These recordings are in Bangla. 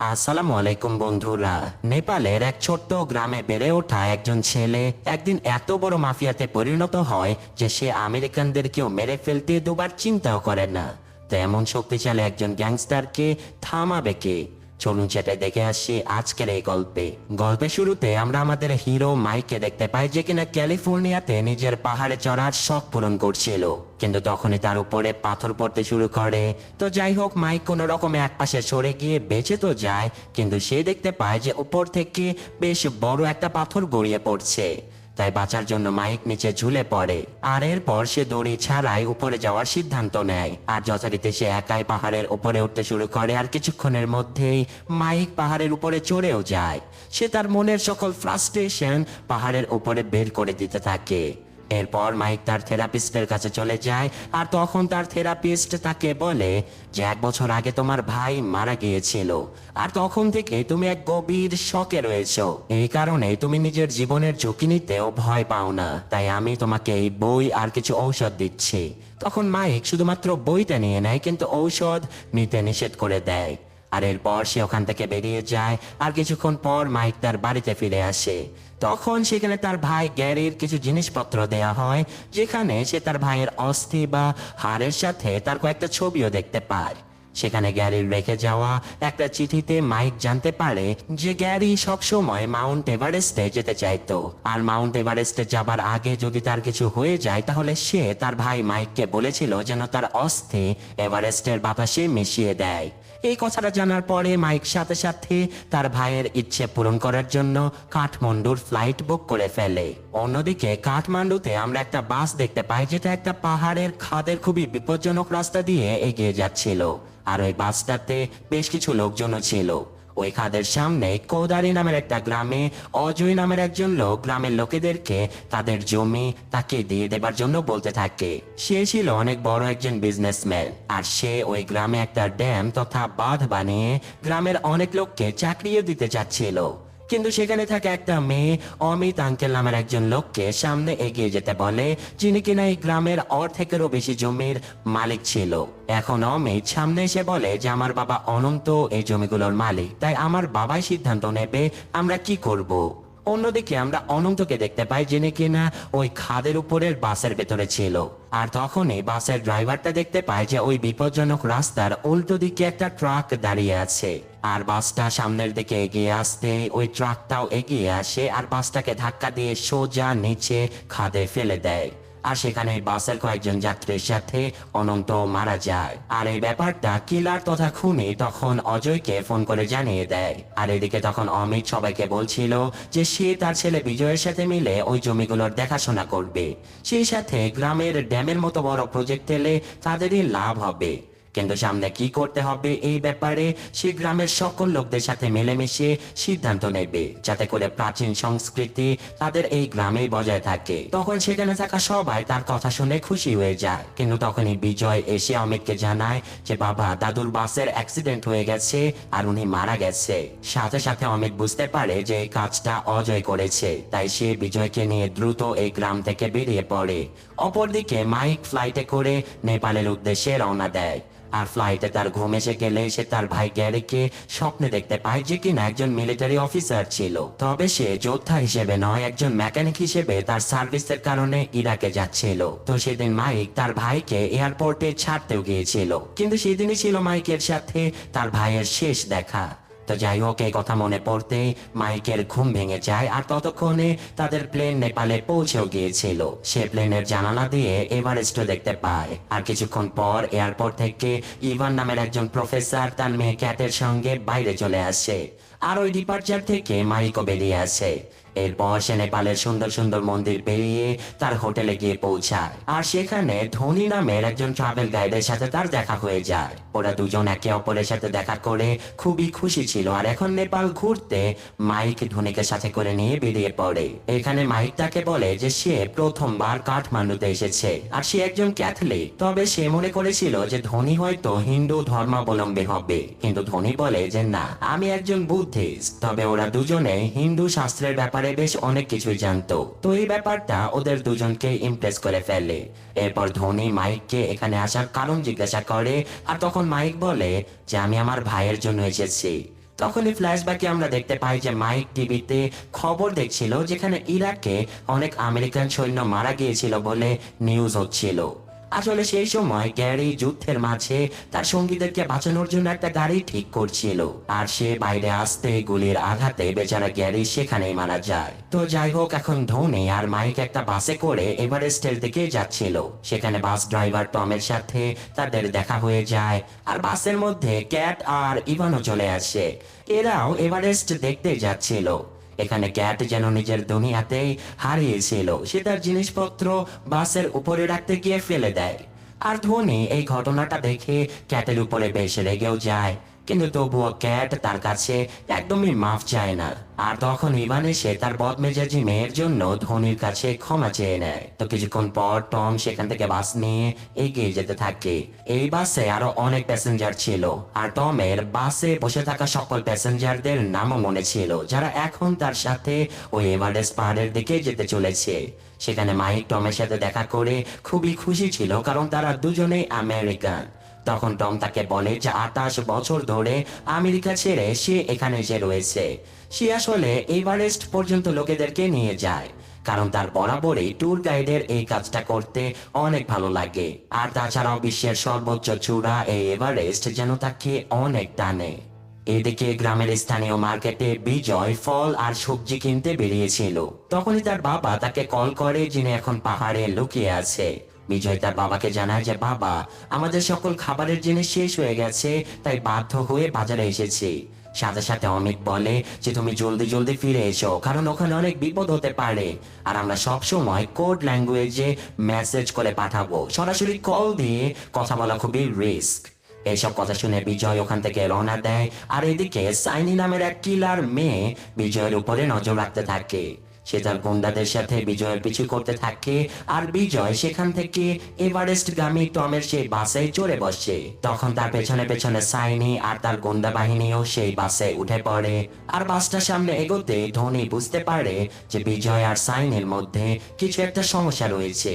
আসসালামু আলাইকুম বন্ধুরা। নেপালের এক ছোট্ট গ্রামে বেড়ে ওঠা একজন ছেলে একদিন এত বড় মাফিয়াতে পরিণত হয় যে সে আমেরিকানদেরকেও মেরে ফেলতে দুবার চিন্তাও করে না। তো এমন শক্তিশালী একজন গ্যাংস্টারকে থামাবে কে? চলুন সেটা দেখে আসি আজকের এই গল্পের শুরুতে আমরা আমাদের হিরো মাইককে দেখতে পাই, যে কিনা ক্যালিফোর্নিয়াতে নিজের পাহাড়ে চড়ার শখ পূরণ করছিল, কিন্তু তখনই তার উপরে পাথর পড়তে শুরু করে। তো যাই হোক, মাইক কোনো রকমে একপাশে সরে গিয়ে বেঁচে তো যায়, কিন্তু সে দেখতে পায় যে উপর থেকে বেশ বড় একটা পাথর গড়িয়ে পড়ছে। তাই বাঁচার জন্য মাইক নিচে ঝুলে পড়ে, আর এরপর সে দড়ি ছাড়াই উপরে যাওয়ার সিদ্ধান্ত নেয়। আর যথারীতি সে একাই পাহাড়ের উপরে উঠতে শুরু করে, আর কিছুক্ষণের মধ্যেই মাইক পাহাড়ের উপরে চড়েও যায়। সে তার মনের সকল ফ্রাস্ট্রেশন পাহাড়ের উপরে বের করে দিতে থাকে। এরপর মাইক তার থেরাপিস্টের কাছে চলে যায়, আর তখন তার থেরাপিস্ট তাকে বলে যে 1 বছর আগে তোমার ভাই মারা গিয়েছিল, আর তখন থেকে তুমি এক গভীর শকে রয়েছো। এই কারণে তুমি নিজের জীবনের ঝুঁকি নিতেও ভয় পাও না। তাই আমি তোমাকে এই বই আর কিছু ঔষধ দিচ্ছি। তখন মাইক শুধুমাত্র বইটা নিয়ে নেয়, কিন্তু ঔষধ নিতে নিষেধ করে দেয়। আর এরপর সে ওখান থেকে বেরিয়ে যায়। আর কিছুক্ষণ পর মাইক তার বাড়িতে ফিরে আসে। তখন সেখানে তার ভাই গ্যারির কিছু জিনিসপত্র দেয়া হয়, যেখানে সে তার ভাইয়ের অস্থি বা হাড়ের সাথে তার কয়েকটা ছবিও দেখতে পায়। সেখানে গ্যারির রেখে যাওয়া একটা চিঠিতে মাইক জানতে পারে যে গ্যারি সবসময় মাউন্ট এভারেস্টে যেতে চাইতো, আর মাউন্ট এভারেস্টে যাবার আগে যদি তার কিছু হয়ে যায় তাহলে সে তার ভাই মাইককে বলেছিল যেন তার অস্থি এভারেস্টের বাতাসে মিশিয়ে দেয়। এই কথাটা জানার পরে মাইক সাথে সাথে তার ভাইয়ের ইচ্ছে পূরণ করার জন্য কাঠমান্ডুর ফ্লাইট বুক করে ফেলে। অন্যদিকে কাঠমান্ডুতে আমরা একটা বাস দেখতে পাই, যেটা একটা পাহাড়ের খাদের খুবই বিপজ্জনক রাস্তা দিয়ে এগিয়ে যাচ্ছিল। আর ওই বাসটাতে বেশ কিছু লোকজনও ছিল। ওই খাদের সামনে কোদারি নামের একটা গ্রামে অজয় নামের একজন লোক গ্রামের লোকেদেরকে তাদের জমি তাকে দিয়ে দেবার জন্য বলতে থাকে। সে ছিল অনেক বড় একজন বিজনেসম্যান, আর সে ওই গ্রামে একটা ড্যাম তথা বাঁধ বানিয়ে গ্রামের অনেক লোককে চাকরিও দিতে চাচ্ছিল। কিন্তু সেখানে থাকা একটা মেয়ে অমিত আঙ্কেল নামের একজন লোককে সামনে এগিয়ে যেতে বলে, যিনি কিনা এই গ্রামের অর্ধেকেরও বেশি জমির মালিক ছিল। এখন অমিত সামনে এসে বলে যে আমার বাবা অনন্ত এই জমিগুলোর মালিক, তাই আমার বাবাই সিদ্ধান্ত নেবে আমরা কি করব। অন্যদিকে আমরা অনন্তকে দেখতে পাই, যিনি কিনা ওই খাদের উপরের বাসের ভেতরে ছিল। আর তখনই বাসের ড্রাইভারটা দেখতে পায় যে ওই বিপজ্জনক রাস্তার উল্টো দিকে একটা ট্রাক দাঁড়িয়ে আছে। আর বাসটা সামনের দিকে এগিয়ে আসতে ওই ট্রাকটাও এগিয়ে আসে, আর বাসটাকে ধাক্কা দিয়ে সোজা নিচে খাদে ফেলে দেয়। আর সেখানে বাসের কয়েকজন যাত্রীর সাথে অনন্ত মারা যায়। আর এই ব্যাপারটা কিলার তথা খুনি তখন অজয়কে ফোন করে জানিয়ে দেয়। আর এদিকে তখন অমিত সবাইকে বলছিল যে সে তার ছেলে বিজয়ের সাথে মিলে ওই জমিগুলোর দেখাশোনা করবে। সেই সাথে গ্রামের ড্যামের মতো বড় প্রজেক্ট এলে তাদেরই লাভ হবে। কিন্তু সামনে কি করতে হবে এই ব্যাপারে সে গ্রামের সকল লোকদের সাথে মিলেমিশে সিদ্ধান্ত নেবে, যাতে করে প্রাচীন সংস্কৃতি তাদের এই গ্রামেই বজায় থাকে। তখন সেখানে থাকা সবাই তার কথা শুনে খুশি হয়ে যায়। কিন্তু তখনই বিজয় এসে অমিতকে জানায় যে বাবা, দাদুর বাসের অ্যাক্সিডেন্ট হয়ে গেছে আর উনি মারা গেছে। সাথে সাথে অমিত বুঝতে পারে যে এই কাজটা অজয় করেছে, তাই সে বিজয়কে নিয়ে দ্রুত এই গ্রাম থেকে বেরিয়ে পড়ে। অপরদিকে মাইক ফ্লাইটে করে নেপালের উদ্দেশ্যে রওনা দেয়। আর ফ্লাইটে তার ঘুম এসে গেলে সে তার ভাই গ্যারিকে স্বপ্নে দেখতে পায়, যে কিনা একজন মিলিটারি অফিসার ছিল। তবে সে যোদ্ধা হিসেবে নয়, একজন মেকানিক হিসেবে তার সার্ভিসের কারণে ইরাকে যাচ্ছিল। তো সেদিন মাইক তার ভাইকে এয়ারপোর্টে ছাড়তেও গিয়েছিল, কিন্তু সেদিনই ছিল মাইকের সাথে তার ভাইয়ের শেষ দেখা। তো যাই হোক, এই কথা মনে পড়তে মাইকের ঘুম ভেঙে যায়। আর ততক্ষণে তাদের প্লেন নেপালে পৌঁছেও গিয়েছিল। সে প্লেনের জানালা দিয়ে এভারেস্ট দেখতে পায়। আর কিছুক্ষণ পর এয়ারপোর্ট থেকে ইভান নামের একজন প্রফেসর তার মেয়ে ক্যাটের সঙ্গে বাইরে চলে আসে। আর ওই ডিপার্চার থেকে মাইকও বেরিয়ে আসে। এরপর সে নেপালের সুন্দর সুন্দর মন্দির পেরিয়ে তার হোটেলে গিয়ে পৌঁছায়। আর সেখানে ধোনি নামের একজন ট্রাভেল গাইডের সাথে তার দেখা হয়ে যায়। ওরা দুজন একে অপরের সাথে দেখা করে খুবই খুশি ছিল। আর এখন নেপাল ঘুরতে মাইক ধোনিকে সাথে করে নিয়ে বেরিয়ে পড়ে। এখানে মাইক তাকে বলে যে সে প্রথমবার কাঠমান্ডুতে এসেছে, আর সে একজন ক্যাথলিক। তবে সে মনে করেছিল যে ধোনি হয়তো হিন্দু ধর্মাবলম্বী হবে, কিন্তু ধোনি বলে যে না, আমি একজন বুদ্ধিস্ট। তবে ওরা দুজনে হিন্দু শাস্ত্রের ব্যাপারে বেশ অনেক কিছুই জানতো। তো এই ব্যাপারটা ওদের দুজনকে ইমপ্রেস করে ফেলে। এরপর ধোনি মাইককে এখানে আসার কারণ জিজ্ঞাসা করে। আর তখন মাইক বলে যে আমি আমার ভাইয়ের জন্য এসেছি। তখনই ফ্ল্যাশব্যাকে আমরা দেখতে পাই যে মাইক টিভিতে খবর দেখছিল, যেখানে ইরাকে অনেক আমেরিকান সৈন্য মারা গিয়েছিল বলে নিউজ হচ্ছিল। আসলে সেই সময় গ্যারি যুদ্ধের মাঝে তার সঙ্গীদেরকে বাঁচানোর জন্য একটা গাড়ি ঠিক করছিল, আর সে বাইরে আসতে গুলির আঘাতে বেচারা গ্যারি সেখানেই মারা যায়। তো যাই হোক, এখন ধোনি আর মাইক একটা বাসে করে এভারেস্টের দিকে যাচ্ছিল। সেখানে বাস ড্রাইভার টমের সাথে তাদের দেখা হয়ে যায়, আর বাসের মধ্যে ক্যাট আর ইভানও চলে আসে। এরাও এভারেস্ট দেখতে যাচ্ছিল। এখানে ক্যাট যেন নিজের দুনিয়াতেই হারিয়েছিল। সে তার জিনিসপত্র বাসের উপরে রাখতে গিয়ে ফেলে দেয়, আর ধোনি এই ঘটনাটা দেখে ক্যাটের উপরে বেশ রেগেও যায়। কিন্তু তবুও ক্যাট তার কাছে একদমই মাফ চায় না। আর তখন ইভান এসে তার বদমেজাজি মেয়ের জন্য ধোনির কাছে ক্ষমা চেয়ে নেয়। তো কিছুক্ষণ পর টম সেখান থেকে বাস নিয়ে এগিয়ে যেতে থাকে। এই বাসে আরো অনেক প্যাসেঞ্জার ছিল, আর টমের বাসে বসে থাকা সকল প্যাসেঞ্জারদের নামও মনে ছিল, যারা এখন তার সাথে ওই এভারেস্ট পাহাড়ের দিকে যেতে চলেছে। সেখানে মাইক টমের সাথে দেখা করে খুবই খুশি ছিল, কারণ তারা দুজনেই আমেরিকান। তখন টম তাকে বলে যে 28 বছর ধরে আমেরিকা ছেড়ে সে এখানে যে রয়েছে, সে আসলে এভারেস্ট পর্যন্ত লোকেদেরকে নিয়ে যায়, কারণ তার বরাবরই ট্যুর গাইডের এই কাজটা করতে অনেক ভালো লাগে। আর তাছাড়াও বিশ্বের সর্বোচ্চ চূড়া এই এভারেস্ট যেন তাকে অনেক টানে। এদিকে গ্রামের স্থানীয় মার্কেটে বিজয় ফল আর সবজি কিনতে বেরিয়েছিল। তখনই তার বাবা তাকে কল করে, যিনি এখন পাহাড়ে লুকিয়ে আছে। বিজয় তার বাবাকে জানায় যে, বাবা, আমাদের সকল খাবারের জিনিস শেষ হয়ে গেছে, তাই বাধ্য হয়ে বাজারে এসেছি। সাথে সাথে অমিত বলে যে, তুমি জলদি জলদি ফিরে এসো, কারণ ওখানে অনেক বিপদ হতে পারে, আর আমরা সব সময় কোড ল্যাঙ্গুয়েজে মেসেজ করে পাঠাবো, সরাসরি কল দিয়ে কথা বলা খুবই রিস্ক। এইসব কথা শুনে বিজয় ওখান থেকে রওনা দেয়, আর এদিকে সাইনি নামের এক কিলার মেয়ে বিজয়ের উপরে নজর রাখতে থাকে। সে তার গুন্ডাদের সাথে বিজয়ের পিছু করতে থাকে, আর বিজয় সেখান থেকে এভারেস্টগামী টমের সেই বাসে চড়ে বসে। তখন তার পেছনে পেছনে সাইনি আর তার গুন্ডা বাহিনীও সেই বাসে উঠে পড়ে। আর বাসটার সামনে এগোতে ধোনি বুঝতে পারে যে বিজয় আর সাইনির মধ্যে কিছু একটা সমস্যা রয়েছে।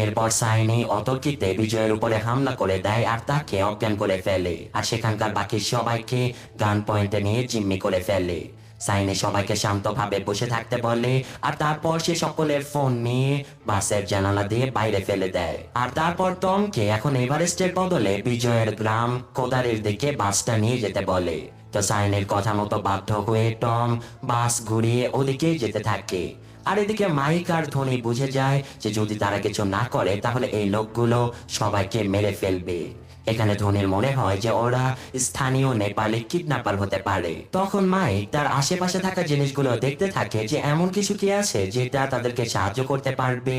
এরপর সাইনি অতর্কিতে বিজয়ের উপরে হামলা করে দেয় আর তাকে অজ্ঞান করে ফেলে, আর সেখানকার বাকি সবাইকে গান পয়েন্টে নিয়ে জিম্মি করে ফেলে। সাইনি সবাইকে শান্তভাবে বসে থাকতে বলে, আর তারপর সে সকলের ফোন নিয়ে বাসের জানালা দিয়ে বাইরে ফেলে দেয়। আর তারপর টমকে এখন এভারেস্টের বদলে বিজয়ের গ্রাম কোদারির দিকে বাসটা নিয়ে যেতে বলে। তো সাইনির কথা মতো বাধ্য হয়ে টম বাস ঘুরিয়ে ওদিকে যেতে থাকে। আর এদিকে মাইক আর ধোনি বুঝে যায় যে যদি তারা কিছু না করে তাহলে এই লোকগুলো সবাইকে মেরে ফেলবে। এখানে ধোনির মনে হয় যে ওরা স্থানীয় নেপালি কিডন্যাপার হতে পারে। তখন মাইক তার আশেপাশে থাকা জিনিসগুলো দেখতে থাকে যে এমন কিছু কি আছে যেটা তাদেরকে সাহায্য করতে পারবে।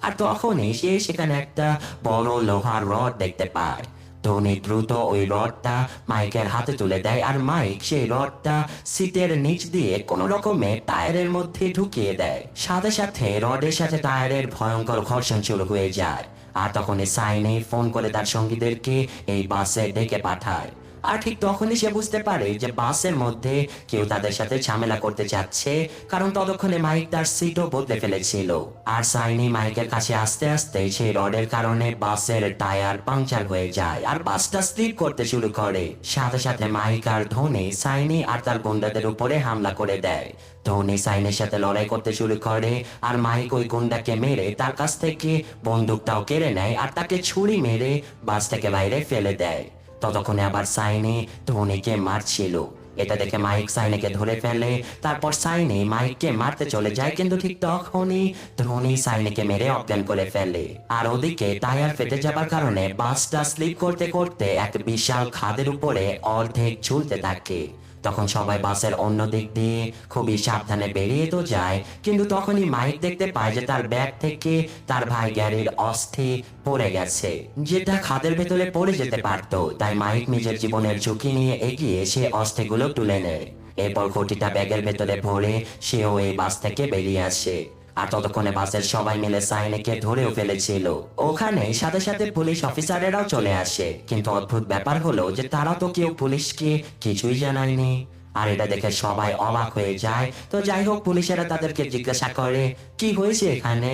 আর তখনই সে সেখানে একটা বড় লোহার রড দেখতে পায়। ধোনি দ্রুত ওই রডটা মাইকের হাতে তুলে দেয়, আর মাইক সেই রডটা সিটের নিচ দিয়ে কোনো রকমে টায়ারের মধ্যে ঢুকিয়ে দেয়। সাথে সাথে রডের সাথে টায়ারের ভয়ঙ্কর ঘর্ষণ শুরু হয়ে যায়। আর তখন সাইনি ফোন করে তার সঙ্গীদেরকে এই বাসে ডেকে পাঠায়। আর ঠিক তখনই সে বুঝতে পারে যে বাসের মধ্যে কেউ তাদের সাথে ঝামেলা করতে যাচ্ছে, কারণ ততক্ষণে মাইক তার সিটও বদলে ফেলেছিল। আর সাইনি মাইকের কাছে আসতে আসতে সেই রডের কারণে বাসের টায়ার পাংচার হয়ে যায়, আর বাসটা স্লিপ করতে শুরু করে। সাথে সাথে মাইক আর ধোনি সাইনি আর তার গুন্ডাদের উপরে হামলা করে দেয়। ধোনি সাইনের সাথে লড়াই করতে শুরু করে, আর মাইক ওই গুন্ডাকে মেরে তার কাছ থেকে বন্দুকটাও কেড়ে নেয়, আর তাকে ছুরি মেরে বাস থেকে বাইরে ফেলে দেয়। ততক্ষণে আবার সাইনি ধোনিকে মারছিল। এটা দেখে মাইক সাইনিকে ধরে ফেলে। তারপর সাইনি মাইককে মারতে চলে যায়, কিন্তু ঠিক তখনই ধোনি সাইনিকে মেরে অজ্ঞান করে ফেলে। আর ওদিকে টায়ার ফেটে যাবার কারণে বাসটা স্লিপ করতে করতে এক বিশাল খাদের উপরে অর্ধেক ঝুলতে থাকে। তখন সবাই বাসের অন্য দিক দিয়ে খুবই সাবধানে বেরিয়ে তো যায়, কিন্তু তখনই মাইক দেখতে পায় যে তার ব্যাগ থেকে তার ভাই গ্যারির অস্থি পড়ে গেছে, যেটা খাদের ভেতরে পড়ে যেতে পারতো। তাই মাইক নিজের জীবনের ঝুঁকি নিয়ে এগিয়ে সে অস্থিগুলো তুলে নেয়। এরপর ঘটিটা ব্যাগের ভেতরে ভরে সেও এই বাস থেকে বেরিয়ে আসে। আর ততক্ষণে বাসের সবাই মিলে সাইনিকে ধরেও ফেলেছিল। ওখানে সাথে সাথে পুলিশ অফিসারেরাও চলে আসে, কিন্তু অদ্ভুত ব্যাপার হলো যে তারা তো কেউ পুলিশকে কিছুই জানায়নি। আর এটা দেখে সবাই অবাক হয়ে যায়। তো যাই হোক, পুলিশেরা তাদেরকে জিজ্ঞাসা করে কি হয়েছে এখানে।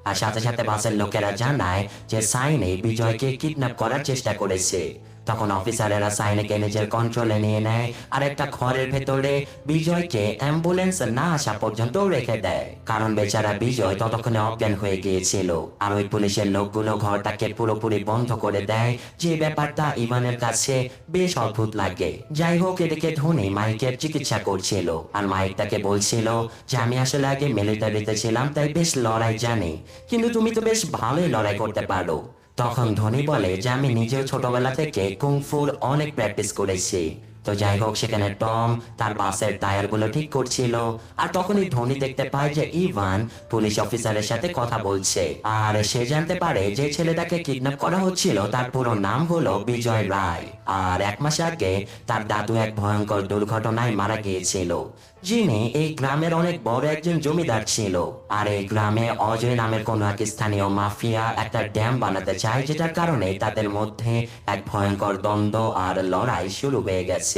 আর সাথে সাথে বাসের লোকেরা জানায় যে সাইনি বিজয়কে কিডন্যাপ করার চেষ্টা করেছে। তখন অফিসারেরা সাইনকে নিজের কন্ট্রোলে নিয়ে নেয় আর একটা ঘরের ভেতরে বিজয়কে অ্যাম্বুলেন্স না আসা পর্যন্ত রেখে দেয়, কারণ বেচারা বিজয় ততক্ষণে অজ্ঞান হয়ে গিয়েছিল। আর ওই পুলিশের লোকগুলো ঘরটাকে পুরোপুরি বন্ধ করে দেয়, যে ব্যাপারটা ইভানের কাছে বেশ অদ্ভুত লাগে। যাই হোক, এদিকে ধোনি মাইকের চিকিৎসা করছিল আর মাইক তাকে বলছিল যে আমি আসলে আগে মিলিটারিতে ছিলাম, তাই বেশ লড়াই জানি, কিন্তু তুমি তো বেশ ভালোই লড়াই করতে পারো। তখন ধোনি বলে যে আমি নিজেও ছোটবেলা থেকে কুংফুর অনেক প্র্যাকটিস করেছি। তো যাই হোক, সেখানে টম তার বাসের টায়ার গুলো ঠিক করছিল আর তখনই ধোনি দেখতে পায় যে ইভান পুলিশ অফিসারের সাথে কথা বলছে। আর সে জানতে পারে যে ছেলেটাকে কিডন্যাপ করা হচ্ছিল তার পুরো নাম হলো বিজয় রায়, আর 1 মাস আগে তার দাদু এক ভয়ঙ্কর দুর্ঘটনায় মারা গিয়েছিল, যিনি এই গ্রামের অনেক বড় একজন জমিদার ছিল। আর এই গ্রামে অজয় নামের কোন এক স্থানীয় মাফিয়া একটা ড্যাম বানাতে চায়, যেটার কারণে তাদের মধ্যে এক ভয়ঙ্কর দ্বন্দ্ব আর লড়াই শুরু হয়ে গেছে।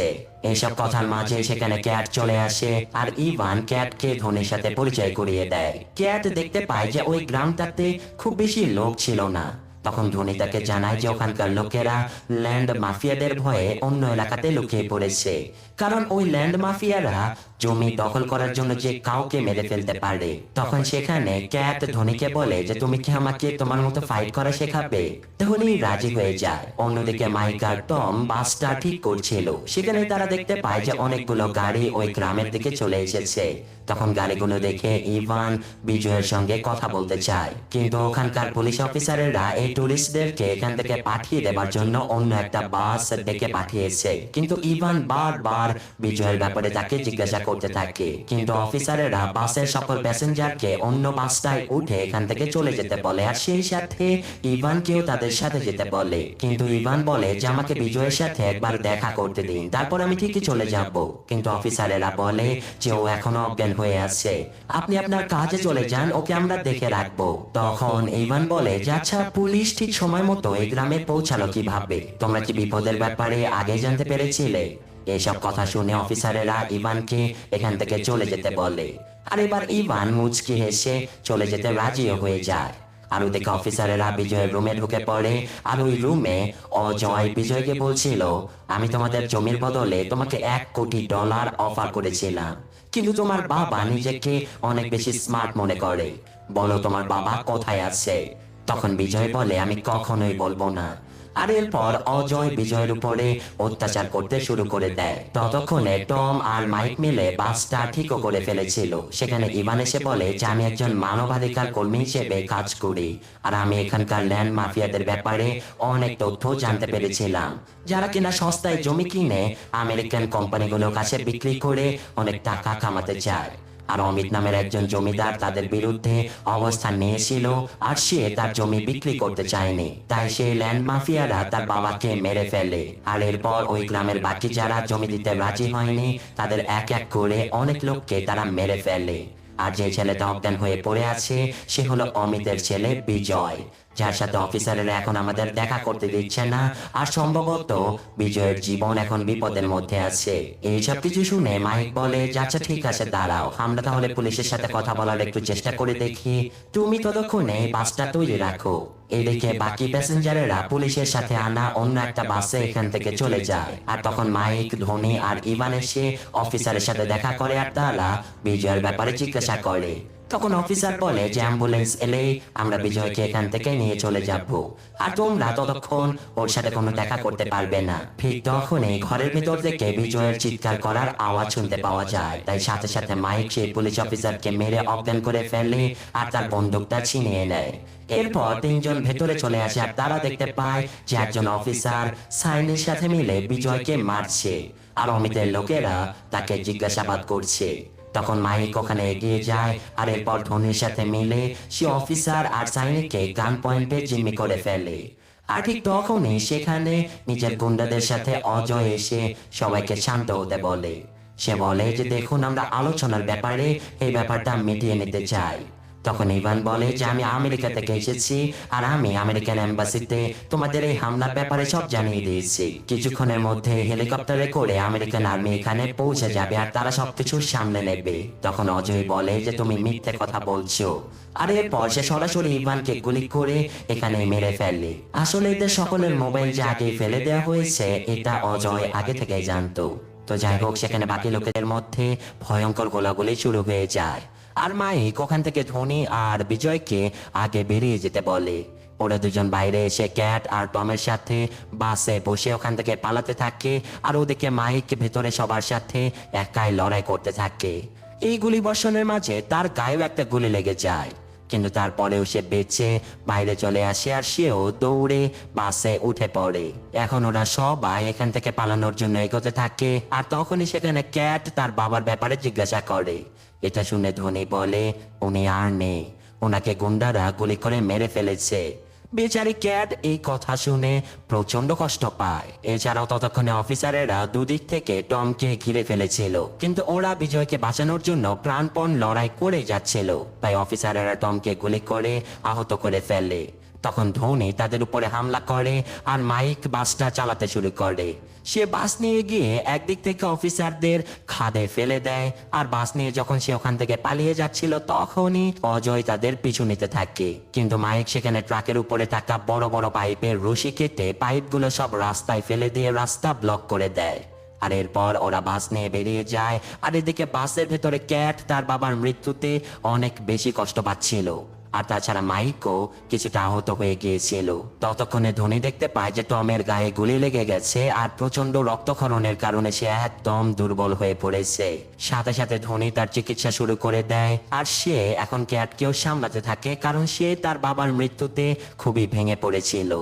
এইসব কথার মাঝে সেখানে ক্যাট চলে আসে আর ইভান ক্যাটকে ধোনির সাথে পরিচয় করিয়ে দেয়। ক্যাট দেখতে পায় যে ওই গ্রামটাতে খুব বেশি লোক ছিল না। তখন ধোনি তাকে জানায় যে ওখানকার লোকেরা ল্যান্ড মাফিয়াদের ভয়ে অন্য এলাকাতে লুকিয়ে পড়েছে, কারণ ওই ল্যান্ড মাফিয়ারা জমি দখল করার জন্য যে কাউকে মেরে ফেলতে পারে। তখন সেখানে ক্যাট ধোনিকে বলে যে তুমি কি আমাকে তোমার মতো ফাইট করা শেখাবে? ধোনি রাজি হয়ে যায়। অন্যদিকে মাইক আর টম বাসটা ঠিক করছিল, সেখানে তারা দেখতে পায় যে অনেকগুলো গাড়ি ওই গ্রামের দিকে চলে এসেছে। তখন গাড়িগুলো দেখে ইভান বিজয়ের সঙ্গে কথা বলতে চায়, কিন্তু ওখানকার পুলিশ অফিসারেরা এই টুরিস্টদেরকে এখান থেকে পাঠিয়ে দেওয়ার জন্য অন্য একটা বাস ডেকে পাঠিয়েছে। কিন্তু ইভান বারবার বিজয়ের ব্যাপারে তাকে জিজ্ঞাসা করতে থাকে, কিন্তু অফিসারেরা বাসের সকল প্যাসেঞ্জারকে অন্য বাসটায় উঠে এখান থেকে চলে যেতে বলে, আর সেই সাথে ইভানকেও তাদের সাথে যেতে বলে। কিন্তু ইভান বলে যে আমাকে বিজয়ের সাথে একবার দেখা করতে দিন, তারপর আমি ঠিকই চলে যাব। কিন্তু অফিসারেরা বলে যে ও এখনো অজ্ঞান হয়ে আছে, আপনি আপনার কাজে চলে যান, ওকে আমরা দেখে রাখবো। তখন ইভান বলে যে আচ্ছা, পুলিশ ঠিক সময় মতো এই গ্রামে পৌঁছালো কিভাবে? তোমরা কি বিপদের ব্যাপারে আগে জানতে পেরেছিলে? এইসব কথা শুনে অফিসারেরা ইভানকে এখান থেকে চলে যেতে বলে, আর এবার ইভান মুচকি হেসে চলে যেতে রাজিও হয়ে যায়। আর ওদিকে অফিসারেরা বিজয়ের রুমে ঢুকে পড়ে, আর ওই রুমে অজয় বিজয়কে বলছিল আমি তোমাদের জমির বদলে তোমাকে $1 কোটি অফার করেছিলাম, কিন্তু তোমার বাবা নিজেকে অনেক বেশি স্মার্ট মনে করে, বলো তোমার বাবা কোথায় আছে? তখন বিজয় বলে আমি কখনোই বলবো না। আর এরপর অজয় বিজয়ের উপরে অত্যাচার করতে শুরু করে দেয়। ততক্ষণে টম আর মাইক মিলে বাসটা ঠিকও করে ফেলেছিল। সেখানে ইভান এসে বলে যে আমি একজন মানবাধিকার কর্মী হিসেবে কাজ করি, আর আমি এখানকার ল্যান্ড মাফিয়াদের ব্যাপারে অনেক তথ্য জানতে পেরেছিলাম, যারা কিনা সস্তায় জমি কিনে আমেরিকান কোম্পানিগুলোর কাছে বিক্রি করে অনেক টাকা কামাতে চায়। আর অমিত নামের একজন জমিদার তাদের বিরুদ্ধে অবস্থান নিয়েছিল, আর সে তার জমি বিক্রি করতে চায়নি, তাই সেই ল্যান্ড মাফিয়ারা তার বাবাকে মেরে ফেলে। আর এরপর ওই গ্রামের বাকি যারা জমি দিতে রাজি হয়নি তাদের এক এক করে অনেক লোককে তারা মেরে ফেলে। আর যে ছেলেটা অজ্ঞান হয়ে পড়ে আছে সে হলো অমিতের ছেলে বিজয়, যার সাথে অফিসারেরা এখন আমাদের দেখা করতে দিচ্ছে না, আর সম্ভবত বিজয়ের জীবন এখন বিপদের মধ্যে আছে। এইসব কিছু শুনে মাইক বলে আচ্ছা ঠিক আছে, দাঁড়াও, আমরা তাহলে পুলিশের সাথে কথা বলার একটু চেষ্টা করে দেখি, তুমি ততক্ষণে বাসটা তৈরি রাখো। এদিকে বাকি প্যাসেঞ্জারেরা পুলিশের সাথে আনা অন্য একটা বাসে এখান থেকে চলে যায়। আর তখন মাইক, ধোনি আর ইভান এসে অফিসারের সাথে দেখা করে আর তারা বিজয়ের ব্যাপারে জিজ্ঞাসা করে। তখন অফিসার বলে যে অ্যাম্বুলেন্স এলেই আমরা বিজয়কে এখান থেকে নিয়ে চলে যাব, আর তোমরা ততক্ষণ ওর সাথে কোনো দেখা করতে পারবে না। ঠিক তখনই ঘরের ভিতর থেকে বিজয়ের চিৎকার করার আওয়াজ শুনতে পাওয়া যায়, তাই সাথে সাথে মাইক সেই পুলিশ অফিসারকে মেরে অজ্ঞান করে ফেলে আর তার বন্দুকটা ছিনিয়ে নেয়। এরপর 3 জন ভেতরে চলে আসে, আর তারা দেখতে পায় যে একজন অফিসার সাইনের সাথে মিলে বিজয়কে মারছে, আর অমিতের লোকেরা তাকে জিজ্ঞাসাবাদ করছে। তখন মাইক ওখানে এগিয়ে যায়, আর এরপর ধোনির সাথে মিলে সে অফিসার আর সাইনিককে গান পয়েন্টে জিম্মি করে ফেলে। আর ঠিক তখনই সেখানে নিজের গুন্ডাদের সাথে অজয় এসে সবাইকে শান্ত হতে বলে। সে বলে যে দেখুন, আমরা আলোচনার ব্যাপারে এই ব্যাপারটা মিটিয়ে নিতে চাই। তখন ইভান বলে যে আমি আমেরিকা থেকে এসেছি আর আমি আমেরিকান এম্বাসিতে তোমাদের এই হামলার ব্যাপারে সব জানিয়ে দিয়েছি। কিছুক্ষণের মধ্যে হেলিকপ্টারে করে আমেরিকান আর্মি এখানে পৌঁছে যাবে আর তারা সবকিছু সামনে নেবে। তখন অজয় বলে যে তুমি মিথ্যে কথা বলছো। আর এরপর সে সরাসরি ইভানকে গুলি করে এখানে মেরে ফেলে। আসলে এদের সকলের মোবাইল যে আগে ফেলে দেওয়া হয়েছে এটা অজয় আগে থেকেই জানতো। তো যাই হোক, সেখানে বাকি লোকেদের মধ্যে ভয়ঙ্কর গোলাগুলি শুরু হয়ে যায়। আর মাইক ওখান থেকে ধোনি আর বিজয়কে আগে বেরিয়ে যেতে বলে। ওরা দুজন বাইরে এসে ক্যাট আর টমের সাথে বাসে বসে ওখান থেকে পালাতে থাকে। আর ওদিকে মাইক ভেতরে সবার সাথে একাই লড়াই করতে থাকে। এই গুলি বর্ষণের মাঝে তার গায়েও একটা গুলি লেগে যায়, কিন্তু তারপরেও সে বেঁচে বাইরে চলে আসে আর সেও দৌড়ে বাসে উঠে পড়ে। এখন ওরা সবাই এখান থেকে পালানোর জন্য এগোতে থাকে। আর তখনই সেখানে ক্যাট তার বাবার ব্যাপারে জিজ্ঞাসা করে। এটা শুনে ধোনি বলে উনি আর নেই, ওনাকে গুন্ডারা গুলি করে মেরে ফেলেছে। বেচারি ক্যাট এই কথা শুনে প্রচন্ড কষ্ট পায়। এছাড়াও ততক্ষণে অফিসারেরা দুদিক থেকে টমকে ঘিরে ফেলেছিল, কিন্তু ওরা বিজয়কে বাঁচানোর জন্য প্রাণপণ লড়াই করে যাচ্ছিল। তাই অফিসারেরা টমকে গুলি করে আহত করে ফেলে। তখন ধোনি তাদের উপরে হামলা করে আর মাইক বাসটা চালাতে শুরু করে। সে বাস নিয়ে গিয়ে একদিক থেকে অফিসারদের খাদে ফেলে দেয়। আর বাস নিয়ে যখন সে ওখান থেকে পালিয়ে যাচ্ছিল তখনই অজয় তাদের পিছু নিতে থাকে। কিন্তু মাইক সেখানে ট্রাকের উপরে থাকা বড় বড় পাইপের রশি কেটে পাইপগুলো সব রাস্তায় ফেলে দিয়ে রাস্তা ব্লক করে দেয়। আর এরপর ওরা বাস নিয়ে বেরিয়ে যায়। আর এদিকে বাসের ভেতরে ক্যাট তার বাবার মৃত্যুতে অনেক বেশি কষ্ট পাচ্ছিল। আর তাছাড়া মাইকও কিছুটা আহত হয়ে গিয়েছিল। ততক্ষণে ধোনি দেখতে পায় যে টমের গায়ে গুলি লেগে গেছে আর প্রচন্ড রক্তক্ষরণের কারণে সে একদম দুর্বল হয়ে পড়েছে। সাথে সাথে ধোনি তার চিকিৎসা শুরু করে দেয়। আর সে এখন ক্যাটকেও সামলাতে থাকে, কারণ সে তার বাবার মৃত্যুতে খুবই ভেঙে পড়েছিল।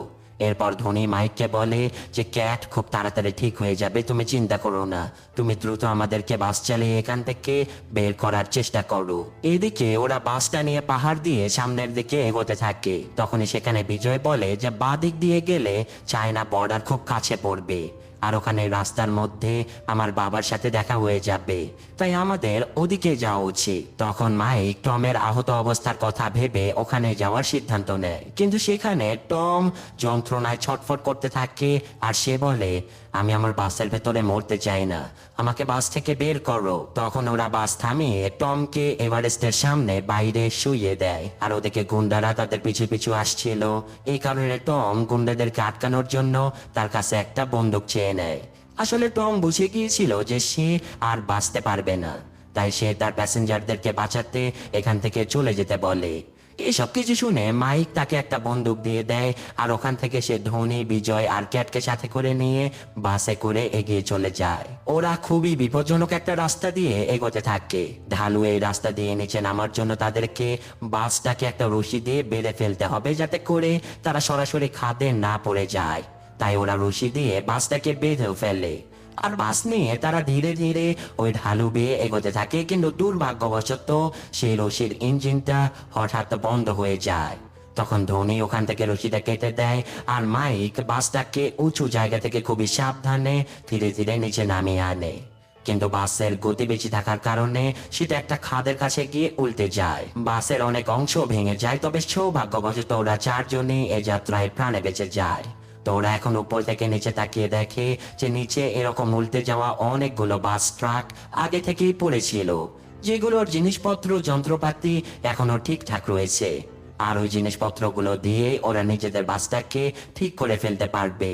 এরপর ধোনি মাইককে বলে যে ক্যাট খুব তাড়াতাড়ি ঠিক হয়ে যাবে, তুমি চিন্তা করো না, তুমি দ্রুত আমাদেরকে বাস চালিয়ে এখান থেকে বের করার চেষ্টা করো। এদিকে ওরা বাসটা নিয়ে পাহাড় দিয়ে সামনের দিকে এগোতে থাকে। তখনই সেখানে বিজয় বলে যে বাঁ দিক দিয়ে গেলে চায়না বর্ডার খুব কাছে পড়বে আর ওখানে রাস্তার মধ্যে আমার বাবার সাথে দেখা হয়ে যাবে, তাই আমাদের ওদিকে যাওয়া উচিত। তখন মাইক টমের আহত অবস্থার কথা ভেবে ওখানে যাওয়ার সিদ্ধান্ত নেয়, কিন্তু সেখানে টম যন্ত্রণায় ছটফট করতে থাকে। আর সে বলে আমি আমার বাসের ভেতরে মরতে চাই না, আমাকে বাস থেকে বের করো। তখন ওরা বাস থামিয়ে টমকে এভারেস্টের সামনে বাইরে শুইয়ে দেয়। আর ওদিকে গুন্ডারা তাদের পিছু পিছু আসছিল। এই কারণে টম গুন্ডাদেরকে আটকানোর জন্য তার কাছে একটা বন্দুক চেয়ে নেয়। আসলে টম বুঝে গিয়েছিল যে সে আর বাঁচতে পারবে না, তাই সে তার প্যাসেঞ্জারদেরকে বাঁচাতে এখান থেকে চলে যেতে বলে। এসব কিছু শুনে মাইক তাকে একটা বন্দুক দিয়ে দেয়। আর ওখান থেকে সে ধোনি, বিজয় আর ক্যাটকে সাথে করে নিয়ে বাসে করে এগিয়ে চলে যায়। ওরা খুবই বিপজ্জনক একটা রাস্তা দিয়ে এগোতে থাকে। ঢালু এই রাস্তা দিয়ে নিচে নামার জন্য তাদেরকে বাসটাকে একটা রশি দিয়ে বেঁধে ফেলতে হবে, যাতে করে তারা সরাসরি খাদে না পড়ে যায়। তাই ওরা রশি দিয়ে বাসটাকে বেঁধেও ফেলে। আর বাস নিয়ে তারা ধীরে ধীরে ওই ঢালু বেয়ে এগোতে থাকে, কিন্তু দুর্ভাগ্যবশত সেই রশির ইঞ্জিনটা হঠাৎ বন্ধ হয়ে যায়। তখন ধোনি ওখান থেকে রশিটা কেটে দেয় আর মাইক বাসটাকে উঁচু জায়গা থেকে খুবই সাবধানে ধীরে ধীরে নিচে নামিয়ে আনে। কিন্তু বাসের গতি বেশি থাকার কারণে সেটা একটা খাদের কাছে গিয়ে উল্টে যায়। বাসের অনেক অংশ ভেঙে যায়, তবে সৌভাগ্যবশত ওরা চারজনই এ যাত্রায় প্রাণে বেঁচে যায়। তো ওরা এখন উপর থেকে নিচে তাকিয়ে দেখে যে নিচে এরকম উল্টে যাওয়া অনেকগুলো বাস ট্রাক আগে থেকেই পড়েছিল, যেগুলোর জিনিসপত্র যন্ত্রপাতি এখনো ঠিকঠাক রয়েছে। আর ওই জিনিসপত্রগুলো দিয়ে ওরা নিজেদের বাসটাকে ঠিক করে ফেলতে পারবে।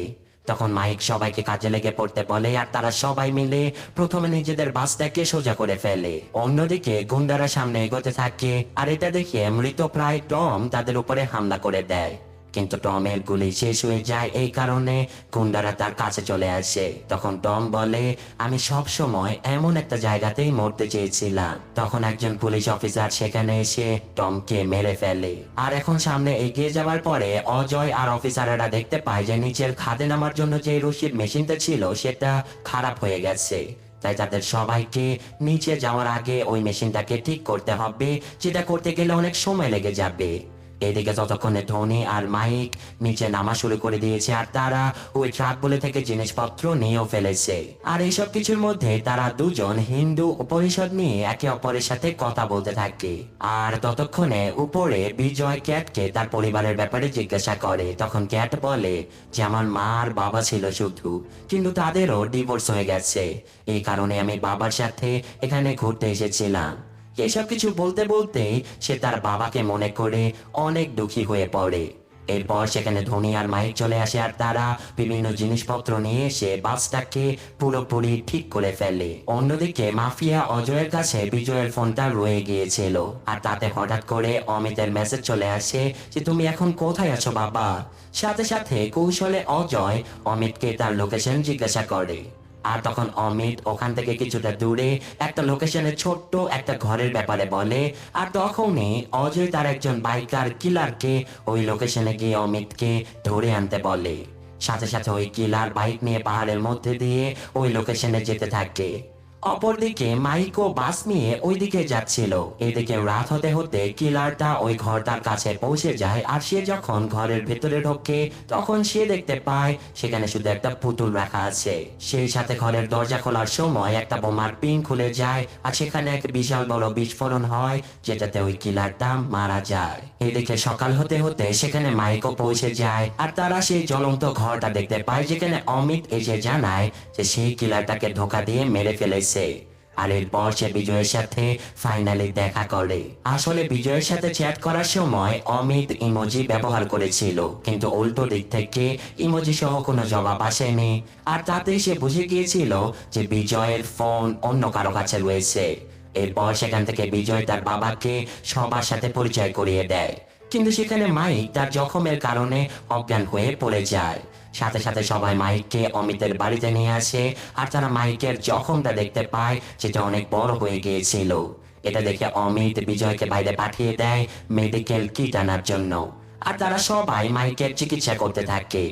তখন মাইক সবাইকে কাজে লেগে পড়তে বলে আর তারা সবাই মিলে প্রথমে নিজেদের বাসটাকে সোজা করে ফেলে। অন্যদিকে গুন্ডারা সামনে এগোতে থাকে আর এটা দেখে মৃতপ্রায় টম তাদের উপরে হামলা করে দেয়। কিন্তু টমের গুলি শেষ হয়ে যায়, এই কারণে গুন্ডারা তার কাছে চলে আসে। তখন টম বলে আমি সব সময় এমন একটা জায়গাতেই মরতে চেয়েছিলাম। তখন একজন পুলিশ অফিসার সেখানে এসে টমকে মেরে ফেলে। আর এখন সামনে এগিয়ে যাওয়ার পরে অজয় আর অফিসারেরা দেখতে পায় যে নিচের খাদে নামার জন্য যে রশির মেশিনটা ছিল সেটা খারাপ হয়ে গেছে। তাই তাদের সবাইকে নিচে যাওয়ার আগে ওই মেশিনটাকে ঠিক করতে হবে, যেটা করতে গেলে অনেক সময় লেগে যাবে। এদিকে ততক্ষণে ধোনি আর মাইক নিচে নামা শুরু করে দিয়েছে, আর তারা ওই ট্রাকগুলো থেকে জিনিসপত্র নিয়েও ফেলেছে। আর এইসব কিছুর মধ্যে তারা দুজন হিন্দু পরিষদ নিয়ে একে অপরের সাথে কথা বলতে থাকে। আর ততক্ষণে উপরে বিজয় ক্যাটকে তার পরিবারের ব্যাপারে জিজ্ঞাসা করে। তখন ক্যাট বলে যে আমার মা আর বাবা ছিল শুধু, কিন্তু তাদেরও ডিভোর্স হয়ে গেছে, এই কারণে আমি বাবার সাথে এখানে ঘুরতে এসেছিলাম। এসব কিছু বলতে বলতেই সে তার বাবাকে মনে করে অনেক দুঃখী হয়ে পড়ে। এরপর সেখানে ধোনি আর মাইক চলে আসে, আর তারা বিভিন্ন জিনিসপত্র নিয়ে এসে বাসটাকে পুরোপুরি ঠিক করে ফেলে। অন্যদিকে মাফিয়া অজয়ের কাছে বিজয়ের ফোনটা রয়ে গিয়েছিল, আর তাতে হঠাৎ করে অমিতের মেসেজ চলে আসে যে তুমি এখন কোথায় আছো বাবা। সাথে সাথে কৌশলে অজয় অমিতকে তার লোকেশন জিজ্ঞাসা করে। আর তখন অমিত ওখান থেকে কিছুটা দূরে একটা লোকেশনে ছোট্ট একটা ঘরের ব্যাপারে বলে। আর তখনই অজয় তার একজন বাইকার কিলারকে ওই লোকেশনে গিয়ে অমিতকে ধরে আনতে বলে। সাথে সাথে ওই কিলার বাইক নিয়ে পাহাড়ের মধ্যে দিয়ে ওই লোকেশনে যেতে থাকে। অপরদিকে মাইকো বাস নিয়ে ওইদিকে যাচ্ছিল। এদিকে রাত হতে হতে কিলারটা ওই ঘরটার কাছে পৌঁছে যায়, আর সে যখন ঘরের ভেতরে ঢোকে তখন সে দেখতে পায় সেখানে শুধু একটা পুতুল রাখা আছে। সেই সাথে ঘরের দরজা খোলার সময় একটা বোমার পিন খুলে যায়, আর সেখানে এক বিশাল বড় বিস্ফোরণ হয়, যেটাতে ওই কিলারটা মারা যায়। এদিকে সকাল হতে হতে সেখানে মাইকো পৌঁছে যায়, আর তারা সেই জ্বলন্ত ঘরটা দেখতে পায়, যেখানে অমিত এসে জানায় যে সেই কিলারটাকে ধোঁকা দিয়ে মেরে ফেলেছে। আর এরপর সে বিজয়ের সাথে ফাইনালি দেখা করে। আসলে বিজয়ের সাথে চ্যাট করার সময় অমিত ইমোজি ব্যবহার করেছিল, কিন্তু উল্টো দিক থেকে ইমোজি সহ কোনো জবাব আসেনি। আর তাতেই সে বুঝে গিয়েছিল যে বিজয়ের ফোন অন্য কারো কাছে রয়েছে। এরপর সেখান থেকে বিজয় তার বাবাকে সবার সাথে পরিচয় করিয়ে দেয়, কিন্তু সেখানে মাইক তার জখমের কারণে অজ্ঞান হয়ে পড়ে যায়। সাথে সাথে সবাই মাইককে অমিতের বাড়িতে নিয়ে আসে, আর তারা মাইকের জখমটা দেখতে পায় যেটা অনেক বড় হয়ে গিয়েছিল। এটা দেখে অমিত বিজয়কে বাইরে পাঠিয়ে দেয় মেডিকেল কিট আনার জন্য, আর তারা সবাই মাইকের চিকিৎসা করতে থাকে।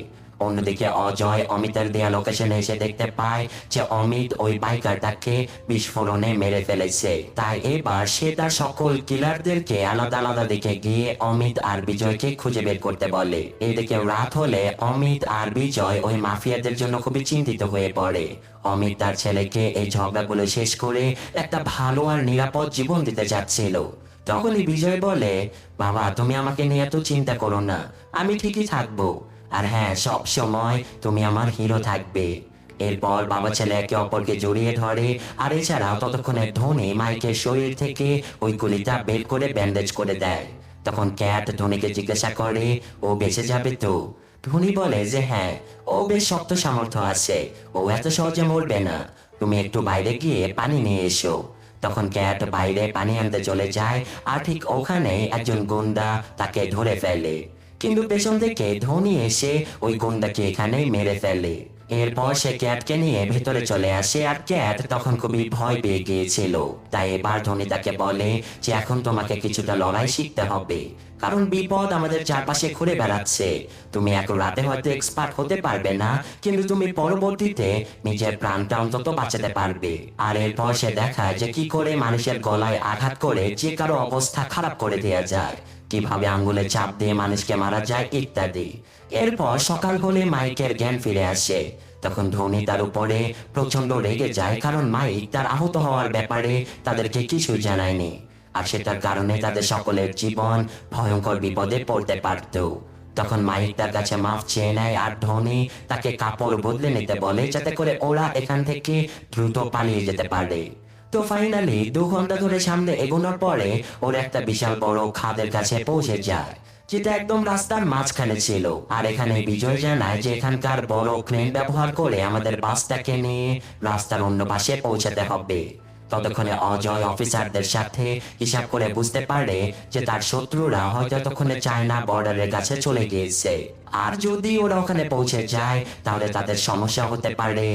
অন্যদিকে অজয় অমিতের দেয়া লোকেশনে এসে দেখতে পায় যে অমিত ওই বাইকারটাকে বিস্ফোরণে মেরে ফেলেছে। তাই এবার সে তার সকল কিলারদেরকে আলাদা আলাদা দিকে গিয়ে অমিত আর বিজয়কে খুঁজে বের করতে বলে। এদিকে রাত হলে অমিত আর বিজয় ওই মাফিয়াদের জন্য খুবই চিন্তিত হয়ে পড়ে। অমিত তার ছেলেকে এই ঝগড়াগুলো শেষ করে একটা ভালো আর নিরাপদ জীবন দিতে চাচ্ছিল। তখনই বিজয় বলে, বাবা তুমি আমাকে নিয়ে এত চিন্তা করো না, আমি ঠিকই থাকবো, আর হ্যাঁ সব সময় তুমি আমার হিরো থাকবে। এরপর বাবা ছেলে একে অপরকে জড়িয়ে ধরে, আর এছাড়াও ততক্ষণে ধোনি মাইকের শরীর থেকে ওই গুলিটা বের করে ব্যান্ডেজ করে দেয়। তখন ক্যাট ধোনিকে জিজ্ঞাসা করে ও বেঁচে যাবে তো। ধোনি বলে যে হ্যাঁ, ও বেশ শক্ত সামর্থ্য আছে, ও এত সহজে মরবে না, তুমি একটু বাইরে গিয়ে পানি নিয়ে এসো। তখন ক্যাট বাইরে পানি আনতে চলে যায়, আর ঠিক ওখানে একজন গুন্ডা তাকে ধরে ফেলে, কিন্তু পেছন থেকে ধোনি এসে ওই গুন্ডাকে এখানেই মেরে ফেলে। এরপর সে ক্যাটকে নিয়ে ভেতরে চলে আসে, আর ক্যাট তখন খুবই ভয় পেয়ে গিয়েছিল। তাই এবার ধোনি তাকে বলে যে এখন তোমাকে কিছুটা লড়াই শিখতে হবে, কারণ বিপদ আমাদের চারপাশে ঘুরে বেড়াচ্ছে। তুমি এক রাতে হয়তো এক্সপার্ট হতে পারবে না, কিন্তু তুমি পরবর্তীতে নিজের প্রাণটা অন্তত বাঁচাতে পারবে। আর এরপর সে দেখায় যে কি করে মানুষের গলায় আঘাত করে যে কারো অবস্থা খারাপ করে দেওয়া যায়, কিভাবে আঙ্গুলে চাপ দিয়ে মানুষকে মারা যায় ইত্যাদি। এরপর সকাল হলে মাইকের জ্ঞান ফিরে আসে। তখন ধোনি তার উপরে প্রচন্ড রেগে যায়, কারণ মাইক তার আহত হওয়ার ব্যাপারে তাদেরকে কিছু জানায়নি, আর সেটার কারণে তাদের সকলের জীবন ভয়ঙ্কর বিপদে পড়তে পারত। তখন মাইক তার কাছে মাফ চেয়ে নেয়, আর ধোনি তাকে কাপড় বদলে নিতে বলে যাতে করে ওরা এখান থেকে দ্রুত পালিয়ে যেতে পারে। তো ফাইনালি 2 ঘন্টা ধরে সামনে এগোনোর পরে ওরা একটা বিশাল বড় খাদের কাছে পৌঁছে যায়, যেটা একদম রাস্তার মাঝখানে ছিল। আর এখানে বিজয় জানায় যে এখানকার বড় ক্রেন ব্যবহার করে আমাদের বাসটাকে নিয়ে রাস্তার অন্য পাশে পৌঁছাতে হবে। ততক্ষণে অজয় অফিসারদের সাথে হিসাব করে বুঝতে পারে যে তার শত্রুরা হয়তো ততক্ষণে চায়না বর্ডারের কাছে চলে গিয়েছে, আর যদি ওরা ওখানে পৌঁছে যায় তাহলে তাদের সমস্যা হতে পারে।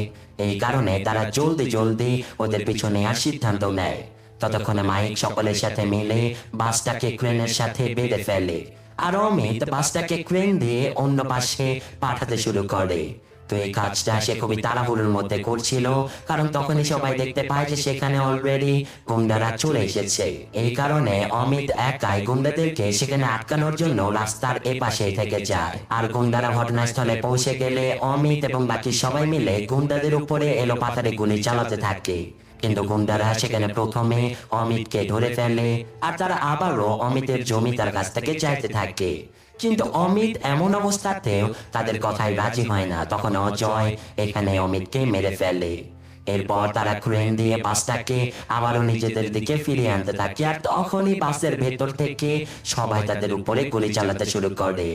এই কারণে তারা জলদি জলদি ওদের পিছনে নেওয়ার সিদ্ধান্ত নেয়। ততক্ষণে মাইক সকলের সাথে মিলে বাসটাকে ক্রেনের সাথে বেঁধে ফেলে, আর অমিত বাসটাকে ক্রেন দিয়ে অন্য পাশে পাঠাতে শুরু করে। তো এই কাজটা সে খুবই তাড়াহুড়োর মধ্যে করছিল, কারণ তখনই সবাই দেখতে পায় যে সেখানে অলরেডি গুন্ডারা চলে এসেছে। এই কারণে অমিত একাই গুন্ডাদেরকে সেখানে আটকানোর জন্য রাস্তার এপাশেই থেকে যায়। আর গুন্ডারা ঘটনাস্থলে পৌঁছে গেলে অমিত এবং বাকি সবাই মিলে গুন্ডাদের উপরে এলোপাতাড়ি গুলি চালাতে থাকে। কিন্তু গুন্ডারা সেখানে প্রথমে অমিতকে ধরে ফেলে, আর তারা আবারও অমিতের জমি তার কাছ থেকে চাইতে থাকে। কিন্তু অমিত এমন অবস্থাতেও তাদের কথায় রাজি হয় না। তখন অজয় এখানে অমিতকে মেরে ফেলে। এরপর তারা ক্রেন দিয়ে বাসটাকে আবারও নিজেদের দিকে ফিরিয়ে আনতে থাকে, আর তখনই বাসের ভেতর থেকে সবাই তাদের উপরে গুলি চালাতে শুরু করে।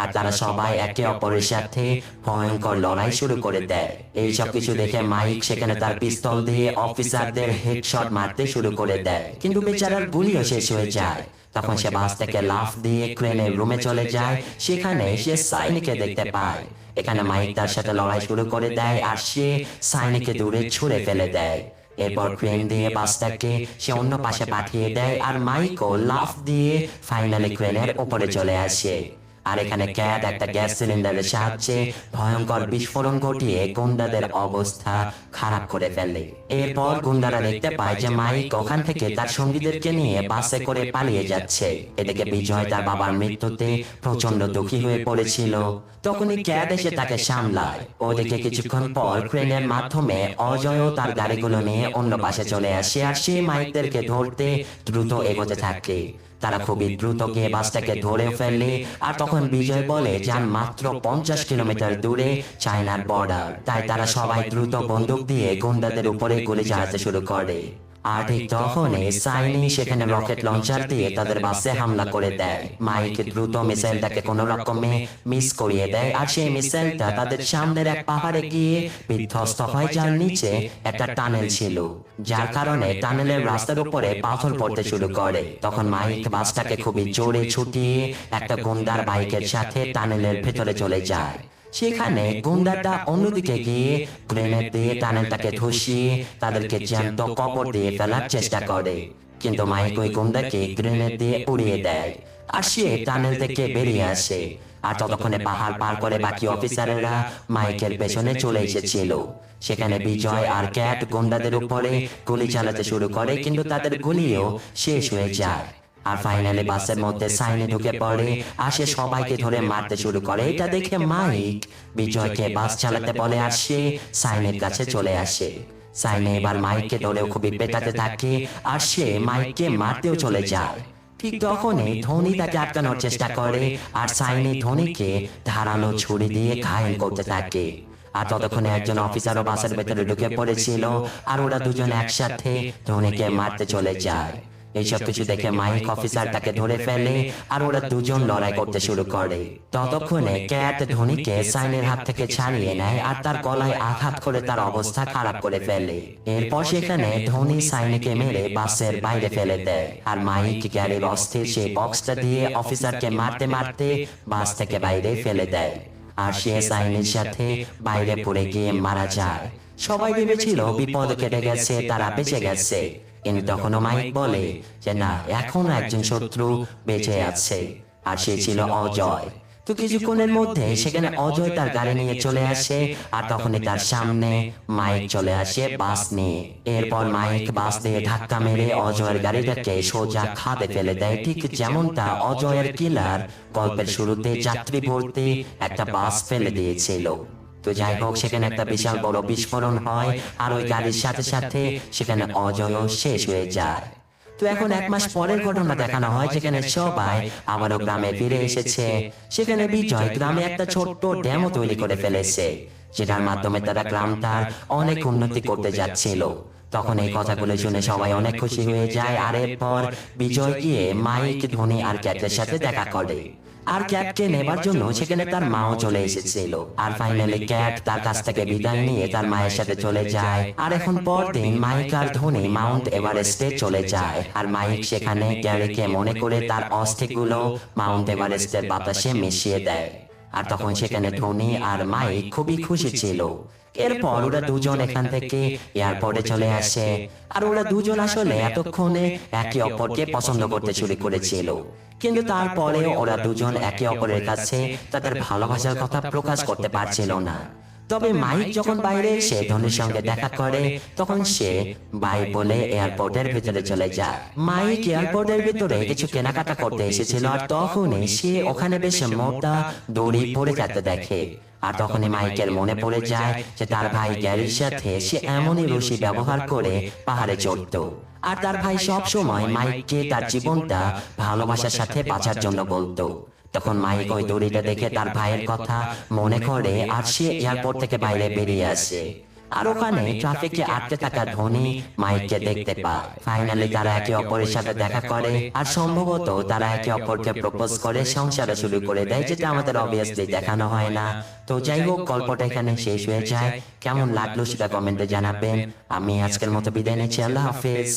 আর তারা সবাই একে অপরের সাথে ভয়ঙ্কর লড়াই শুরু করে দেয়। এই সব কিছু দেখে মাইক সেখানে তার পিস্তল দিয়ে অফিসারদের হেডশট মারতে শুরু করে দেয়, কিন্তু বেচারার গুলিও শেষ হয়ে যায়। তখন সে বাস থেকে লাফ দিয়ে ক্রেনের রুমে চলে যায়। সেখানে সে সাইনিকে দেখতে পায়। এখানে মাইক তার সাথে লড়াই শুরু করে দেয়, আর সে সাইনিকে দূরে ছুঁড়ে ফেলে দেয়। এরপর ক্রেন দিয়ে বাসটাকে সে অন্য পাশে পাঠিয়ে দেয়, আর মাইকও লাফ দিয়ে ফাইনালি ক্রেনের উপরে চলে আসে। আর এখানে ক্যাট একটা গ্যাস সিলিন্ডারের সাহায্যে ভয়ঙ্কর বিস্ফোরণ ঘটিয়ে গুন্ডাদের অবস্থা খারাপ করে ফেলে। এরপর গুন্ডারা দেখতে পায় যে মাইক ওখান থেকে তার সঙ্গীদেরকে নিয়ে বাসে করে পালিয়ে যাচ্ছে। এদিকে বিজয় তার বাবার মৃত্যুতে প্রচন্ড দুঃখী হয়ে পড়েছিল। তখনই ক্যাট এসে তাকে সামলায়। ওদিকে কিছুক্ষণ পর ক্রেনের মাধ্যমে অজয়ও তার গাড়িগুলো নিয়ে অন্য পাশে চলে আসে, আর সে মাইকদেরকে ধরতে দ্রুত এগোতে থাকে। তারা খুবই দ্রুত গিয়ে বাসটাকে ধরে ফেলে, আর তখন বিজয় বলে যান মাত্র 50 কিলোমিটার দূরে চায়নার বর্ডার। তাই তারা সবাই দ্রুত বন্দুক দিয়ে গুন্ডাদের উপরে গুলি চালাতে শুরু করে। আর ঠিক তখনই সাইনি সেখানে রকেট লঞ্চার দিয়ে তাদের বাসে হামলা করে দেয়। মাইক দ্রুত মিসাইলটাকে কোনো রকমে মিস করিয়ে দেয়, আর সেই মিসাইলটা তাদের সামনের এক পাহাড়ে গিয়ে বিধ্বস্ত হয়, যার নিচে একটা টানেল ছিল, যার কারণে টানেলের রাস্তার উপরে পাথর পড়তে শুরু করে। তখন মাইক বাসটাকে খুবই জোরে ছুটিয়ে একটা গুন্ডার বাইকের সাথে টানেলের ভেতরে চলে যায়। সেখানে গুন্ডাটা অন্যদিকে গিয়ে গ্রেনেড দিয়ে টানেলটাকে ধসিয়ে তাদেরকে জ্যান্ত কবর দিয়ে ফেলার চেষ্টা করে, কিন্তু মাইক ওই গুন্ডাকে গ্রেনেড দিয়ে উড়িয়ে দেয়, আর সে টানেল থেকে বেরিয়ে আসে। আর ততক্ষণে পাহাড় পার করে বাকি অফিসারেরা মাইকের পেছনে চলে এসেছিল। সেখানে বিজয় আর ক্যাট গুন্ডাদের উপরে গুলি চালাতে শুরু করে, কিন্তু তাদের গুলিও শেষ হয়ে যায়। আর ফাইনালি বাসের মধ্যে সাইনি ঢুকে পড়ে, আর সে সবাইকে ধরে মারতে শুরু করে। এটা দেখে মাইক বিজয়কে বাস চালাতে বলে, আর সে সাইনের কাছে চলে আসে। সাইনি এবার মাইককে ধরেও খুবই পেটাতে থাকে, আর সে মাইককে মারতেও চলে যায়। ঠিক তখনই ধোনি তাকে আটকানোর চেষ্টা করে, আর সাইনি ধোনিকে ধারালো ছুরি দিয়ে ঘায়েল করতে থাকে। আর ততক্ষণে একজন অফিসারও বাসের ভেতরে ঢুকে পড়েছিল, আর ওরা দুজন একসাথে ধোনিকে মারতে চলে যায়। এইসব কিছু দেখে মাইক অফিসারটাকে ধরে ফেলে, আর ওরা দুজন লড়াই করতে শুরু করে। ততক্ষণে ক্যাট ধোনিকে সাইনের হাত থেকে ছাড়িয়ে নেয়, আর তার গলায় আঘাত করে তার অবস্থা খারাপ করে ফেলে। এরপর সেখানে ধোনি সাইনিকে মেরে বাসের বাইরে ফেলে দেয়, আর মাইক গাড়ির অস্থির সেই বক্সটা দিয়ে অফিসারকে মারতে মারতে বাস থেকে বাইরে ফেলে দেয়, আর সে সাইনের সাথে বাইরে পড়ে গিয়ে মারা যায়। সবাই ভেবেছিল বিপদ কেটে গেছে, তারা বেঁচে গেছে, কিন্তু তখনও মাইক বলে যে না, এখনো একজন শত্রু বেঁচে আছে, আর সে ছিল অজয়। তো কিছুক্ষণের মধ্যে সেখানে অজয় তার গাড়ি নিয়ে চলে আসে, আর তখনই তার সামনে মাইক চলে আসে বাস নিয়ে। এরপর মাইক বাস দিয়ে ধাক্কা মেরে অজয়ের গাড়িটাকে সোজা খাদে ফেলে দেয়, ঠিক যেমনটা অজয়ের কিলার গল্পের শুরুতে যাত্রী ভর্তি একটা বাস ফেলে দিয়েছিল। তো যাই হোক, সেখানে একটা বিশাল বড় বিস্ফোরণ হয়, আর ওই গাড়ির সাথে সাথে সেখানে অজয়ও শেষ হয়ে যায়। তো এখন 1 মাস পরের ঘটনা দেখানো হয়, যেখানে সবাই আবারও গ্রামে ফিরে এসেছে। সেখানে বিজয় গ্রামে একটা ছোট্ট ড্যামও তৈরি করে ফেলেছে, যেটার মাধ্যমে তারা গ্রামটার অনেক উন্নতি করতে যাচ্ছিল। তখন এই কথাগুলো শুনে সবাই অনেক খুশি হয়ে যায়, আর এরপর বিজয় গিয়ে মাইক, ধোনি আর ক্যাটের সাথে দেখা করে। আর ক্যাটকে নেবার জন্য সেখানে তার মাও চলে এসেছিল। আর ফাইনালি ক্যাট তার কাছ থেকে বিদায় নিয়ে তার মায়ের সাথে চলে যায়। আর এখন পরদিন মাইক আর ধোনি মাউন্ট এভারেস্টে চলে যায়, আর মাইক সেখানে গ্যারিকে মনে করে তার অস্থিগুলো মাউন্ট এভারেস্টের বাতাসে মিশিয়ে দেয়। আর তখন সেখানে ধোনি আর মাইক খুবই খুশি ছিল। এরপর ওরা দুজন এখান থেকে এয়ারপোর্টে চলে আসে, আর ওরা দুজন আসলে এতক্ষণে একে অপরকে পছন্দ করতে শুরু করেছিল, কিন্তু তারপরেও ওরা দুজন একে অপরের কাছে তাদের ভালোবাসার কথা প্রকাশ করতে পারছিল না। তবে মাইক যখন বাইরে এসে ধোনির সঙ্গে দেখা করে তখন সে বাই বলে এয়ারপোর্টের ভিতরে চলে যায়। মাইক এয়ারপোর্টের ভিতরে কিছু কেনাকাটা করতে এসেছিল আর তখনই সে ওখানে বেশ মোটা দড়ি পড়ে যেতে দেখে। আর তখনই মাইকের মনে পড়ে যায় যে তার ভাই গ্যারির সাথে সে এমনই রশি ব্যবহার করে পাহাড়ে চড়তো। আর তার ভাই সব সময় মাইককে তার জীবনটা ভালোবাসার সাথে বাঁচার জন্য বলতো। তখন মাইক ওই দড়িটা দেখে তার ভাইয়ের কথা মনে করে আর সে এয়ারপোর্ট থেকে বাইরে বেরিয়ে আসে। আর ওখানে ট্রাফিকে আটকে থাকা ধোনি মাইককে দেখতে পায়। ফাইনালি তারা একে অপরের সাথে দেখা করে আর সম্ভবত তারা একে অপরকে প্রপোজ করে সংসারে শুরু করে দেয়, যেটা আমাদের অবভিয়াসলি দেখানো হয় না। তো যাই হোক, গল্পটা এখানে শেষ হয়ে যায়। কেমন লাগলো সেটা কমেন্টে জানাবেন। আমি আজকের মতো বিদায় নিচ্ছি। আল্লাহ হাফেজ।